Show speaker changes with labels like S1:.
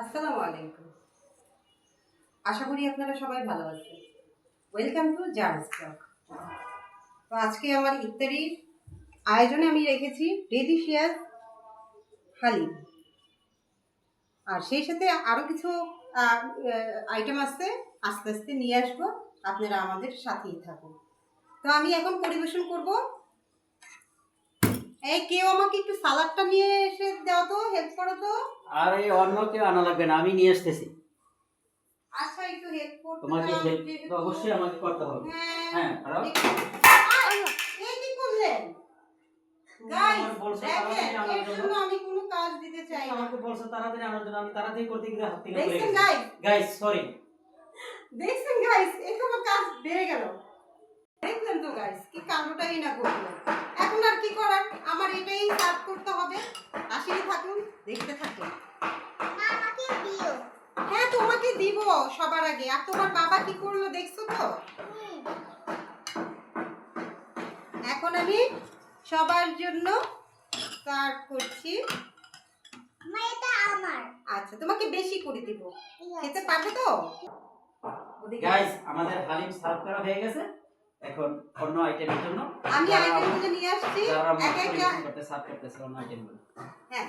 S1: আসসালামু আলাইকুম। আশা করি আপনারা সবাই ভালো আছেন। ওয়েলকাম টু জার্স টক। তো আজকে আমার ইফতারির আয়োজনে আমি রেখেছি ডেলিশিয়াস হালিম, আর সেই সাথে আরও কিছু আইটেম আছে, আস্তে আস্তে নিয়ে আসবো। আপনারা আমাদের সাথেই থাকুন। তো আমি এখন পরিবেশন করব। এই কেউ আমাকে একটু সালাদটা নিয়ে এসে দাও তো, হেল্প করো তো।
S2: আরে অন্য কেউ আনা লাগবে না, আমি নিয়ে আসতেছি।
S1: আচ্ছা, একটু হেল্প করতে
S2: তোমাকে
S1: দাও
S2: হেল্প
S1: যেহেতু।
S2: তো অবশ্যই আমাকে করতে হবে। হ্যাঁ, খারাপ
S1: এই কি করলেন? গাইস, দেখেন, এর জন্য আমি কোনো কাজ দিতে চাই না।
S2: আমাকে বলছো তাড়াতাড়ি আনার জন্য, আমি তাড়াতাড়ি করতে গিয়ে হাত থেকে পড়ে
S1: দেখছেন
S2: গেছে।
S1: Guys,
S2: guys sorry.
S1: দেখছেন গাইস, এই তো আমার কাজ বেড়ে গেল। দেখলেন তো গাইস, কি কাণ্ডটাই না করলো। এখন আর কি করার, আমার এটাই সার্ভ করতে হবে। আসেনি থাকুন, দেখতে থাকুন।
S3: আমাকে দিও।
S1: হ্যাঁ, তোমাকে দিব সবার আগে। আর তোমার বাবা কি করলো দেখছো তো? এখন আমি সবার জন্য সার্ভ করছি।
S3: এটা আমার।
S1: আচ্ছা, তোমাকে বেশি করে দিব, খেতে পারবে তো?
S2: গাইস, আমাদের হালিম সার্ভ করা হয়ে গেছে। এখন অন্য আইটেমের জন্য
S1: আমি আইটেমগুলো নিয়ে আসছি,
S2: যারা
S1: এক একটা।
S2: করতে সার্ভ করতেছে অন্য আইটেমগুলো।
S1: হ্যাঁ,